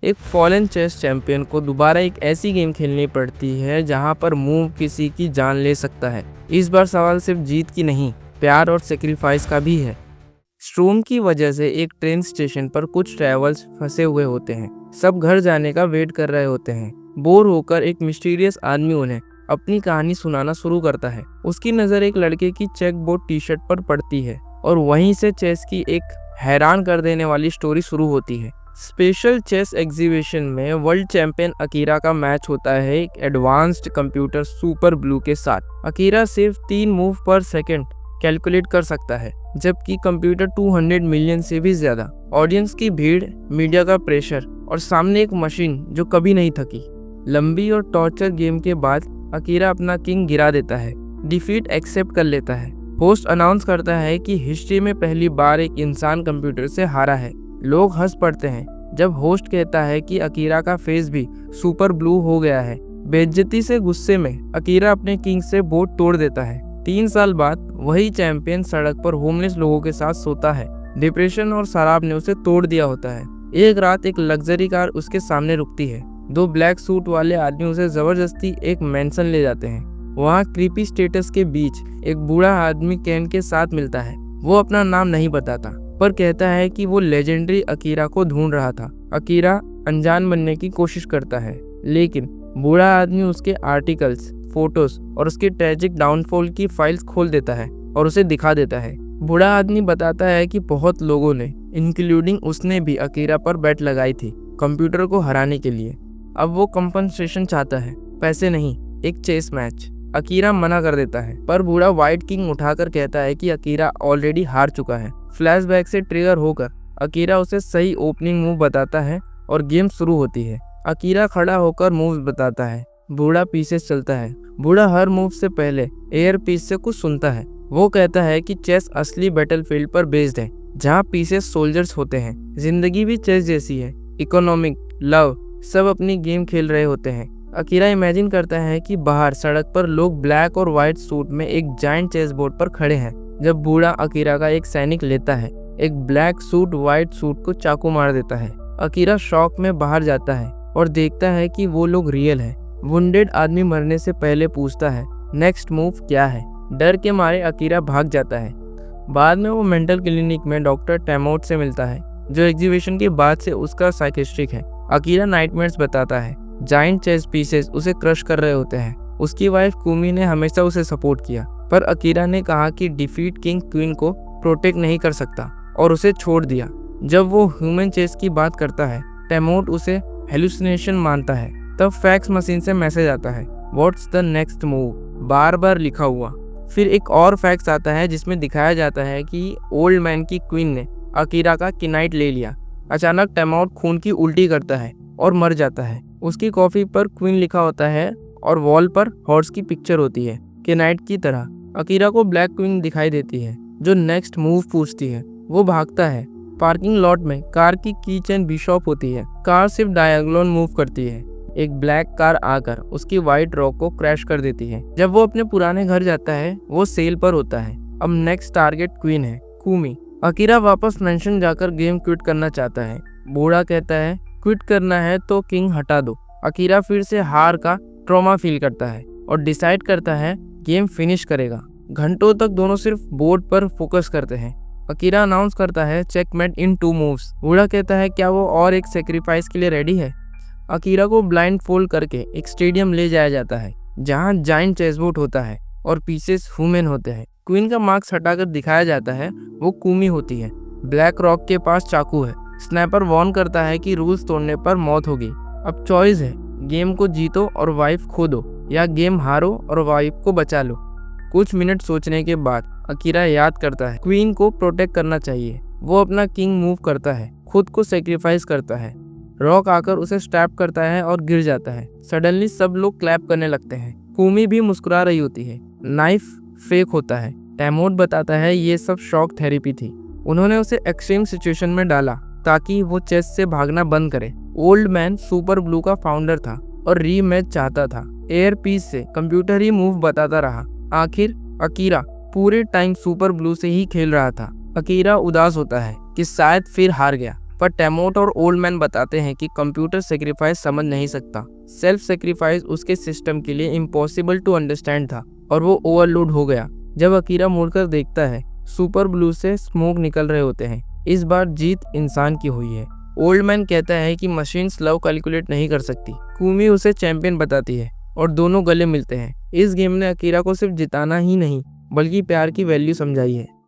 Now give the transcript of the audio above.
एक fallen chess champion को दोबारा एक ऐसी गेम खेलनी पड़ती है जहां पर मूव किसी की जान ले सकता है। इस बार सवाल सिर्फ जीत की नहीं, प्यार और सेक्रीफाइस का भी है। स्ट्रोम की वजह से एक ट्रेन स्टेशन पर कुछ ट्रैवल्स फंसे हुए होते हैं। सब घर जाने का वेट कर रहे होते हैं। बोर होकर एक मिस्टीरियस आदमी उन्हें अपनी कहानी सुनाना शुरू करता है। उसकी नज़र एक लड़के की चेकबोर्ड टी शर्ट पर पड़ती है और वहीं से चेस की एक हैरान कर देने वाली स्टोरी शुरू होती है। स्पेशल चेस एग्जीबिशन में वर्ल्ड चैंपियन अकीरा का मैच होता है एक एडवांस्ड कंप्यूटर सुपर ब्लू के साथ। अकीरा सिर्फ 3 मूव पर सेकंड कैलकुलेट कर सकता है, जबकि कंप्यूटर 200 मिलियन से भी ज्यादा। ऑडियंस की भीड़, मीडिया का प्रेशर और सामने एक मशीन जो कभी नहीं थकी। लंबी और टॉर्चर गेम के बाद अकीरा अपना किंग गिरा देता है, डिफीट एक्सेप्ट कर लेता है। होस्ट अनाउंस करता है कि हिस्ट्री में पहली बार एक इंसान कंप्यूटर से हारा है। लोग हंस पड़ते हैं जब होस्ट कहता है कि अकीरा का फेस भी सुपर ब्लू हो गया है। बेइज्जती से गुस्से में अकीरा अपने किंग से बोर्ड तोड़ देता है। 3 साल बाद वही चैंपियन सड़क पर होमलेस लोगों के साथ सोता है। डिप्रेशन और शराब ने उसे तोड़ दिया होता है। एक रात एक लग्जरी कार उसके सामने रुकती है। 2 ब्लैक सूट वाले आदमी उसे जबरदस्ती एक मैंसन ले जाते हैं। वहाँ क्रीपी स्टेटस के बीच एक बूढ़ा आदमी कैन के साथ मिलता है। वो अपना नाम नहीं बताता, पर कहता है कि वो लेजेंडरी अकीरा को ढूंढ रहा था। अकीरा अनजान बनने की कोशिश करता है, लेकिन बूढ़ा आदमी उसके आर्टिकल्स, फोटोज और उसके ट्रेजिक डाउनफॉल की फाइल्स खोल देता है और उसे दिखा देता है। बूढ़ा आदमी बताता है कि बहुत लोगों ने, इंक्लूडिंग उसने भी, अकीरा पर बेट लगाई थी कंप्यूटर को हराने के लिए। अब वो कंपनसेशन चाहता है, पैसे नहीं, एक चेस मैच। अकीरा मना कर देता है, पर बूढ़ा व्हाइट किंग उठाकर कहता है कि अकीरा ऑलरेडी हार चुका है। फ्लैशबैक से ट्रिगर होकर अकीरा उसे सही ओपनिंग मूव बताता है और गेम शुरू होती है। अकीरा खड़ा होकर मूव्स बताता है, बूढ़ा पीसेस चलता है। बूढ़ा हर मूव से पहले एयर पीस से कुछ सुनता है। वो कहता है कि चेस असली बैटलफील्ड पर बेस्ड है, जहाँ पीसेस सोल्जर्स होते हैं। जिंदगी भी चेस जैसी है, इकोनॉमिक, लव, सब अपनी गेम खेल रहे होते हैं। अकीरा इमेजिन करता है कि बाहर सड़क पर लोग ब्लैक और व्हाइट सूट में एक जायंट चेस बोर्ड पर खड़े हैं। जब बूढ़ा अकीरा का एक सैनिक लेता है, एक ब्लैक सूट व्हाइट सूट को चाकू मार देता है। अकीरा शॉक में बाहर जाता है और देखता है कि वो लोग रियल है। वुंडेड आदमी मरने से पहले पूछता है, नेक्स्ट मूव क्या है? डर के मारे अकीरा भाग जाता है। बाद में वो मेंटल क्लिनिक में डॉक्टर टेमोट से मिलता है, जो एग्जीबिशन के बाद से उसका साइकियाट्रिस्ट है। अकीरा नाइटमेयर्स बताता है, जायंट चेस पीसेस उसे क्रश कर रहे होते हैं। उसकी वाइफ कुमी ने हमेशा उसे सपोर्ट किया, पर अकीरा ने कहा कि डिफीट किंग क्वीन को प्रोटेक्ट नहीं कर सकता और उसे छोड़ दिया। जब वो ह्यूमन चेस की बात करता है, टेमोट उसे हेलुसिनेशन मानता है। तब फैक्स मशीन से मैसेज आता है, व्हाट्स द नेक्स्ट मूव, बार बार लिखा हुआ। फिर एक और फैक्स आता है जिसमें दिखाया जाता है कि ओल्ड मैन की क्वीन ने अकीरा का किनाइट ले लिया। अचानक टेमोट खून की उल्टी करता है और मर जाता है। उसकी कॉफी पर क्वीन लिखा होता है और वॉल पर हॉर्स की पिक्चर होती है, किनाइट की तरह। अकीरा को ब्लैक क्वीन दिखाई देती है, जो नेक्स्ट मूव पूछती है। वो भागता है। पार्किंग लॉट में कार की की चेन बिशॉप होती है। कार सिर्फ डायगोनल मूव करती है। एक ब्लैक कार आकर उसकी व्हाइट रॉक को क्रैश कर देती है। जब वो अपने पुराने घर जाता है, वो सेल पर होता है। अब नेक्स्ट टारगेट क्वीन है, कुमी। अकीरा वापस मेंशन जाकर गेम क्विट करना चाहता है। बूढ़ा कहता है, क्विट करना है तो किंग हटा दो। अकीरा फिर से हार का ट्रॉमा फील करता है और डिसाइड करता है गेम फिनिश करेगा। घंटों तक दोनों सिर्फ बोर्ड पर फोकस करते हैं। अकीरा अनाउंस करता है, चेकमेट इन 2 मूव्स। बूढ़ा कहता है, क्या वो और एक सेक्रीफाइस के लिए रेडी है? अकीरा को ब्लाइंड फोल्ड करके एक स्टेडियम ले जाया जाता है, जहाँ जायंट चेसबोर्ड होता है और पीसेस ह्यूमन होते हैं। क्वीन का मार्क्स हटाकर दिखाया जाता है, वो कुमी होती है। ब्लैक रॉक के पास चाकू है। स्नाइपर वार्न करता है कि रूल्स तोड़ने पर मौत होगी। अब चॉइस है, गेम को जीतो और वाइफ खो दो, या गेम हारो और वाइफ को बचा लो। कुछ मिनट सोचने के बाद अकीरा याद करता है, क्वीन को प्रोटेक्ट करना चाहिए। वो अपना किंग मूव करता है, खुद को सेक्रीफाइस करता है। रॉक आकर उसे स्टैप करता है और गिर जाता है। सडनली सब लोग क्लैप करने लगते हैं। कुमी भी मुस्कुरा रही होती है। नाइफ फेक होता है। टेमोट बताता है, ये सब शॉक थेरेपी थी। उन्होंने उसे एक्सट्रीम सिचुएशन में डाला ताकि वो चेस से भागना बंद करे। ओल्ड मैन सुपर ब्लू का फाउंडर था और रीमैच चाहता था। एयर पीस से कंप्यूटर ही मूव बताता रहा। आखिर अकीरा पूरे टाइम सुपर ब्लू से ही खेल रहा था। अकीरा उदास होता है कि शायद फिर हार गया, पर टेमोट और ओल्ड मैन बताते हैं कि कंप्यूटर सेक्रीफाइस समझ नहीं सकता। सेल्फ सेक्रीफाइस उसके सिस्टम के लिए इम्पॉसिबल टू अंडरस्टैंड था और वो ओवरलोड हो गया। जब अकीरा मुड़कर देखता है, सुपर ब्लू से स्मोक निकल रहे होते हैं। इस बार जीत इंसान की हुई है। ओल्ड मैन कहता है कि मशीन्स लव कैलकुलेट नहीं कर सकती। कुमी उसे चैंपियन बताती है और दोनों गले मिलते हैं। इस गेम ने अकीरा को सिर्फ जिताना ही नहीं बल्कि प्यार की वैल्यू समझाई है।